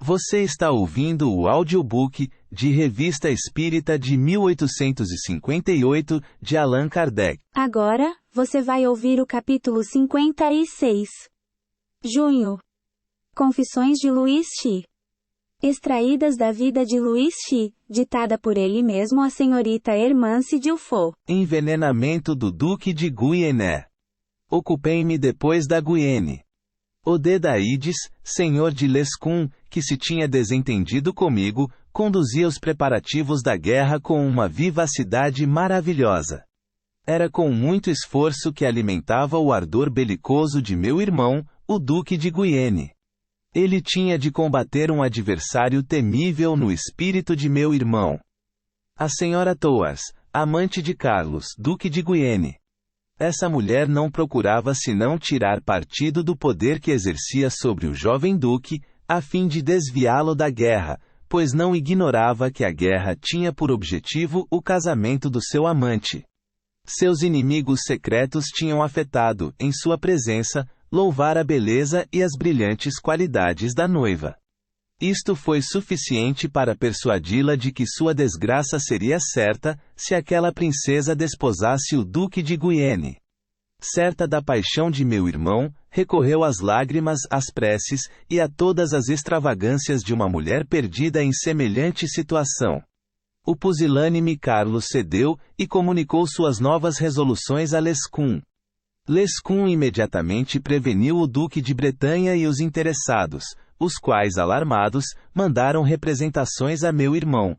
Você está ouvindo o audiobook de Revista Espírita de 1858, de Allan Kardec. Agora, você vai ouvir o capítulo 56. Junho. Confissões de Luís Xi. Extraídas da vida de Luís Xi, ditada por ele mesmo a senhorita Hermance Dufault. Envenenamento do Duque de Guienne. Ocupei-me depois da Guienne. Odedaídes, senhor de Lescun, que se tinha desentendido comigo, conduzia os preparativos da guerra com uma vivacidade maravilhosa. Era com muito esforço que alimentava o ardor belicoso de meu irmão, o Duque de Guienne. Ele tinha de combater um adversário temível no espírito de meu irmão. A senhora Thouars, amante de Carlos, Duque de Guienne. Essa mulher não procurava senão tirar partido do poder que exercia sobre o jovem duque, a fim de desviá-lo da guerra, pois não ignorava que a guerra tinha por objetivo o casamento do seu amante. Seus inimigos secretos tinham afetado, em sua presença, louvar a beleza e as brilhantes qualidades da noiva. Isto foi suficiente para persuadi-la de que sua desgraça seria certa, se aquela princesa desposasse o Duque de Guienne. Certa da paixão de meu irmão, recorreu às lágrimas, às preces, e a todas as extravagâncias de uma mulher perdida em semelhante situação. O pusilânime Carlos cedeu, e comunicou suas novas resoluções a Lescun. Lescun imediatamente preveniu o Duque de Bretanha e os interessados, os quais, alarmados, mandaram representações a meu irmão.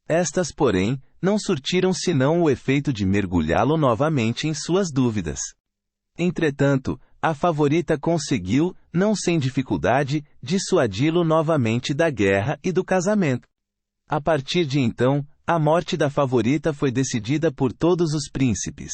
Estas, porém, não surtiram senão o efeito de mergulhá-lo novamente em suas dúvidas. Entretanto, a favorita conseguiu, não sem dificuldade, dissuadi-lo novamente da guerra e do casamento. A partir de então, a morte da favorita foi decidida por todos os príncipes.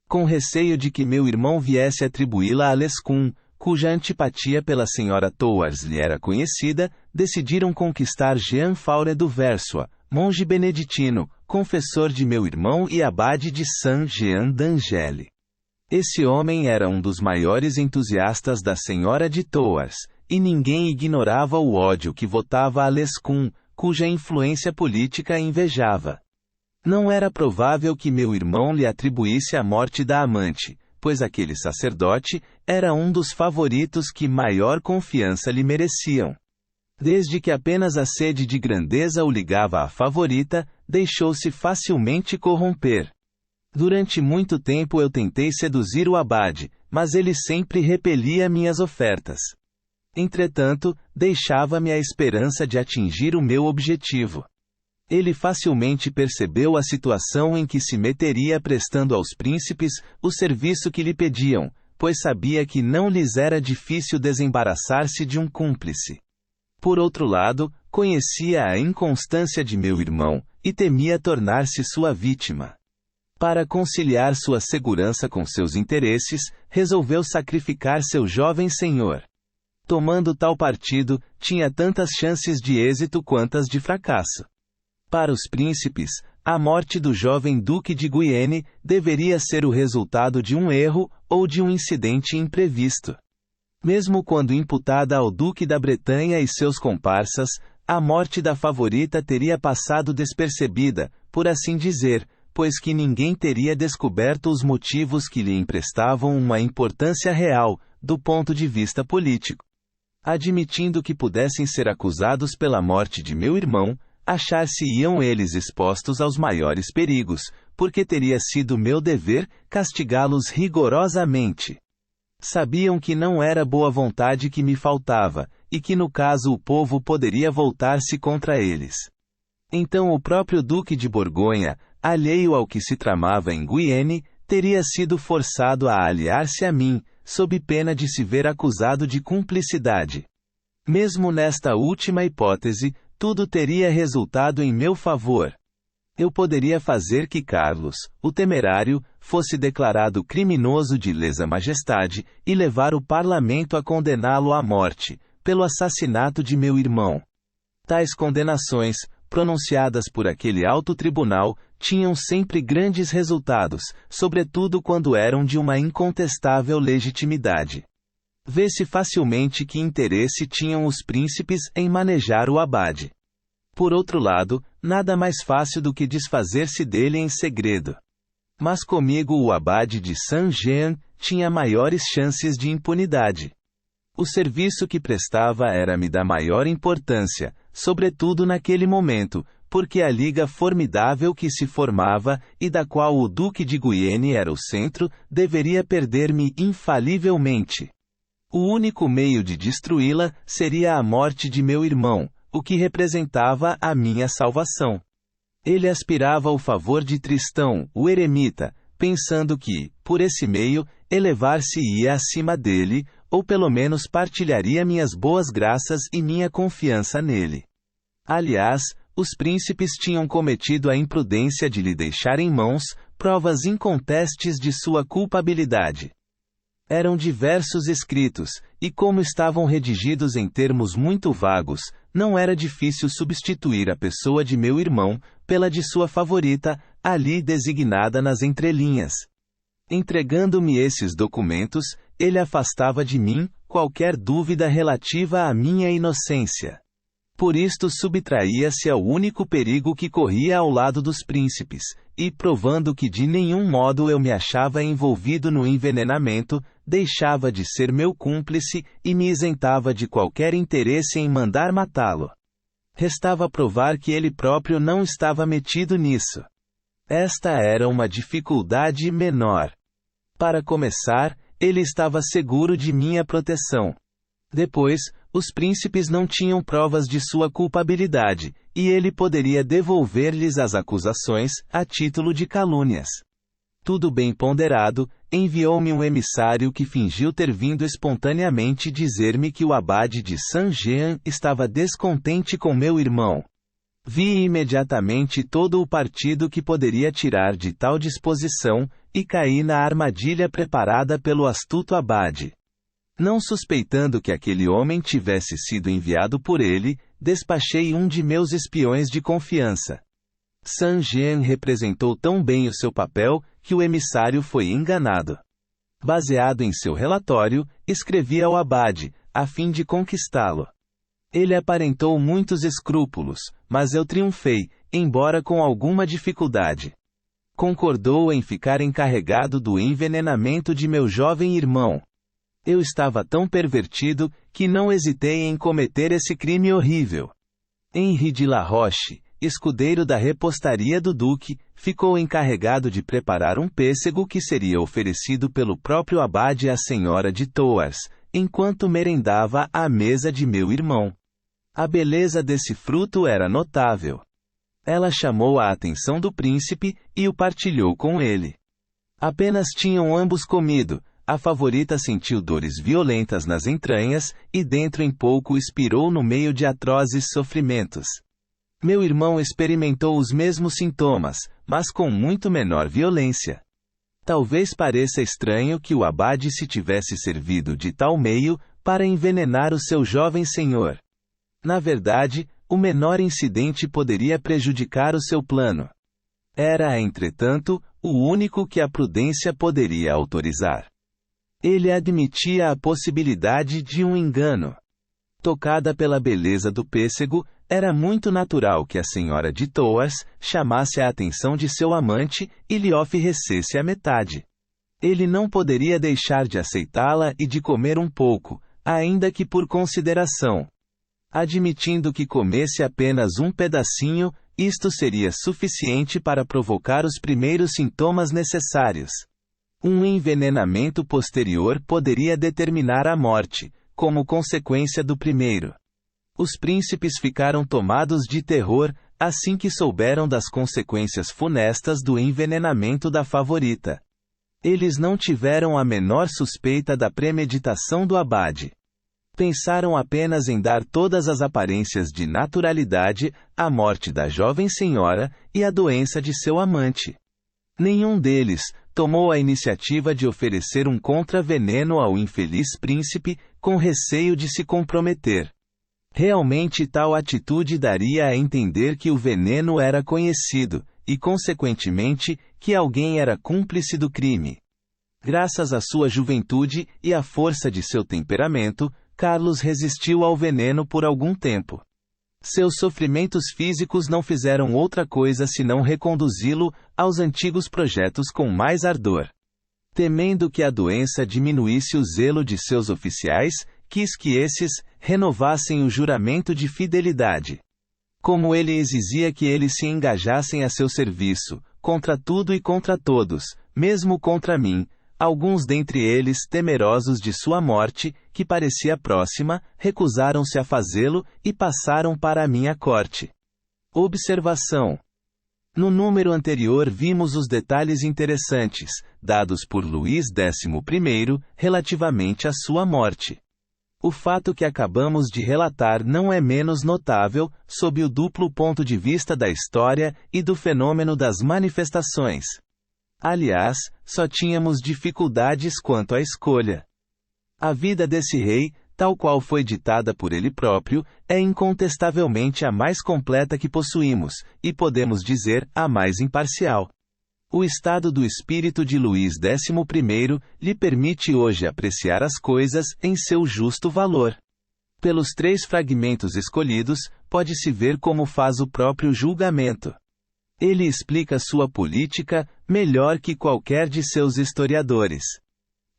Com receio de que meu irmão viesse atribuí-la a Lescun, cuja antipatia pela senhora Thouars lhe era conhecida, decidiram conquistar Jean Faure du Versoix, monge beneditino, confessor de meu irmão e abade de Saint-Jean d'Angély. Esse homem era um dos maiores entusiastas da senhora de Thouars, e ninguém ignorava o ódio que votava a Lescun, cuja influência política invejava. Não era provável que meu irmão lhe atribuísse a morte da amante, pois aquele sacerdote era um dos favoritos que maior confiança lhe mereciam. Desde que apenas a sede de grandeza o ligava à favorita, deixou-se facilmente corromper. Durante muito tempo eu tentei seduzir o abade, mas ele sempre repelia minhas ofertas. Entretanto, deixava-me a esperança de atingir o meu objetivo. Ele facilmente percebeu a situação em que se meteria prestando aos príncipes o serviço que lhe pediam, pois sabia que não lhes era difícil desembaraçar-se de um cúmplice. Por outro lado, conhecia a inconstância de meu irmão, e temia tornar-se sua vítima. Para conciliar sua segurança com seus interesses, resolveu sacrificar seu jovem senhor. Tomando tal partido, tinha tantas chances de êxito quantas de fracasso. Para os príncipes, a morte do jovem Duque de Guienne deveria ser o resultado de um erro, ou de um incidente imprevisto. Mesmo quando imputada ao Duque da Bretanha e seus comparsas, a morte da favorita teria passado despercebida, por assim dizer, pois que ninguém teria descoberto os motivos que lhe emprestavam uma importância real, do ponto de vista político. Admitindo que pudessem ser acusados pela morte de meu irmão, achar-se-iam eles expostos aos maiores perigos, porque teria sido meu dever castigá-los rigorosamente. Sabiam que não era boa vontade que me faltava, e que no caso o povo poderia voltar-se contra eles. Então o próprio Duque de Borgonha, alheio ao que se tramava em Guienne, teria sido forçado a aliar-se a mim, sob pena de se ver acusado de cumplicidade. Mesmo nesta última hipótese, tudo teria resultado em meu favor. Eu poderia fazer que Carlos, o temerário, fosse declarado criminoso de lesa-majestade, e levar o parlamento a condená-lo à morte, pelo assassinato de meu irmão. Tais condenações, pronunciadas por aquele alto tribunal, tinham sempre grandes resultados, sobretudo quando eram de uma incontestável legitimidade. Vê-se facilmente que interesse tinham os príncipes em manejar o abade. Por outro lado, nada mais fácil do que desfazer-se dele em segredo. Mas comigo o abade de Saint-Jean tinha maiores chances de impunidade. O serviço que prestava era-me da maior importância, sobretudo naquele momento, porque a liga formidável que se formava, e da qual o Duque de Guienne era o centro, deveria perder-me infalivelmente. O único meio de destruí-la seria a morte de meu irmão, o que representava a minha salvação. Ele aspirava ao favor de Tristão, o eremita, pensando que, por esse meio, elevar-se-ia acima dele, ou pelo menos partilharia minhas boas graças e minha confiança nele. Aliás, os príncipes tinham cometido a imprudência de lhe deixar em mãos provas incontestes de sua culpabilidade. Eram diversos escritos, e como estavam redigidos em termos muito vagos, não era difícil substituir a pessoa de meu irmão pela de sua favorita, ali designada nas entrelinhas. Entregando-me esses documentos, ele afastava de mim qualquer dúvida relativa à minha inocência. Por isto subtraía-se ao único perigo que corria ao lado dos príncipes, e provando que de nenhum modo eu me achava envolvido no envenenamento, deixava de ser meu cúmplice e me isentava de qualquer interesse em mandar matá-lo. Restava provar que ele próprio não estava metido nisso. Esta era uma dificuldade menor. Para começar, ele estava seguro de minha proteção. Depois, os príncipes não tinham provas de sua culpabilidade, e ele poderia devolver-lhes as acusações, a título de calúnias. Tudo bem ponderado, enviou-me um emissário que fingiu ter vindo espontaneamente dizer-me que o abade de Saint-Jean estava descontente com meu irmão. Vi imediatamente todo o partido que poderia tirar de tal disposição, e caí na armadilha preparada pelo astuto abade. Não suspeitando que aquele homem tivesse sido enviado por ele, despachei um de meus espiões de confiança. Saint-Jean representou tão bem o seu papel, que o emissário foi enganado. Baseado em seu relatório, escrevi ao abade, a fim de conquistá-lo. Ele aparentou muitos escrúpulos, mas eu triunfei, embora com alguma dificuldade. Concordou em ficar encarregado do envenenamento de meu jovem irmão. Eu estava tão pervertido, que não hesitei em cometer esse crime horrível. Henri de La Roche, escudeiro da repostaria do Duque, ficou encarregado de preparar um pêssego que seria oferecido pelo próprio abade à senhora de Thouars, enquanto merendava à mesa de meu irmão. A beleza desse fruto era notável. Ela chamou a atenção do príncipe, e o partilhou com ele. Apenas tinham ambos comido, a favorita sentiu dores violentas nas entranhas, e dentro em pouco expirou no meio de atrozes sofrimentos. Meu irmão experimentou os mesmos sintomas, mas com muito menor violência. Talvez pareça estranho que o abade se tivesse servido de tal meio, para envenenar o seu jovem senhor. Na verdade, o menor incidente poderia prejudicar o seu plano. Era, entretanto, o único que a prudência poderia autorizar. Ele admitia a possibilidade de um engano. Tocada pela beleza do pêssego, era muito natural que a senhora de Thouars chamasse a atenção de seu amante e lhe oferecesse a metade. Ele não poderia deixar de aceitá-la e de comer um pouco, ainda que por consideração. Admitindo que comesse apenas um pedacinho, isto seria suficiente para provocar os primeiros sintomas necessários. Um envenenamento posterior poderia determinar a morte, como consequência do primeiro. Os príncipes ficaram tomados de terror, assim que souberam das consequências funestas do envenenamento da favorita. Eles não tiveram a menor suspeita da premeditação do abade. Pensaram apenas em dar todas as aparências de naturalidade à morte da jovem senhora e à doença de seu amante. Nenhum deles tomou a iniciativa de oferecer um contraveneno ao infeliz príncipe, com receio de se comprometer. Realmente tal atitude daria a entender que o veneno era conhecido, e consequentemente, que alguém era cúmplice do crime. Graças à sua juventude e à força de seu temperamento, Carlos resistiu ao veneno por algum tempo. Seus sofrimentos físicos não fizeram outra coisa senão reconduzi-lo aos antigos projetos com mais ardor. Temendo que a doença diminuísse o zelo de seus oficiais, quis que esses renovassem o juramento de fidelidade. Como ele exigia que eles se engajassem a seu serviço, contra tudo e contra todos, mesmo contra mim, alguns dentre eles, temerosos de sua morte, que parecia próxima, recusaram-se a fazê-lo e passaram para a minha corte. Observação: no número anterior vimos os detalhes interessantes, dados por Luís XI, relativamente à sua morte. O fato que acabamos de relatar não é menos notável, sob o duplo ponto de vista da história e do fenômeno das manifestações. Aliás, só tínhamos dificuldades quanto à escolha. A vida desse rei, tal qual foi ditada por ele próprio, é incontestavelmente a mais completa que possuímos, e podemos dizer, a mais imparcial. O estado do espírito de Luís XI lhe permite hoje apreciar as coisas em seu justo valor. Pelos 3 fragmentos escolhidos, pode-se ver como faz o próprio julgamento. Ele explica sua política melhor que qualquer de seus historiadores.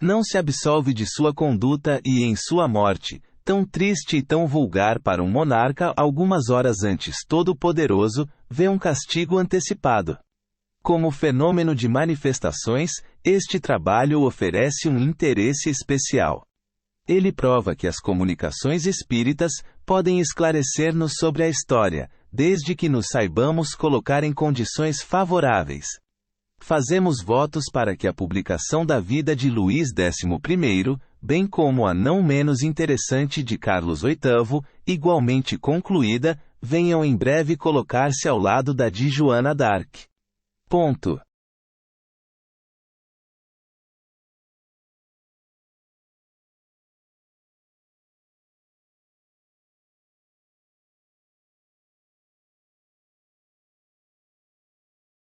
Não se absolve de sua conduta e, em sua morte, tão triste e tão vulgar para um monarca algumas horas antes todo-poderoso, vê um castigo antecipado. Como fenômeno de manifestações, este trabalho oferece um interesse especial. Ele prova que as comunicações espíritas podem esclarecer-nos sobre a história, desde que nos saibamos colocar em condições favoráveis. Fazemos votos para que a publicação da vida de Luís XI, bem como a não menos interessante de Carlos VIII, igualmente concluída, venham em breve colocar-se ao lado da de Joana d'Arc. Ponto.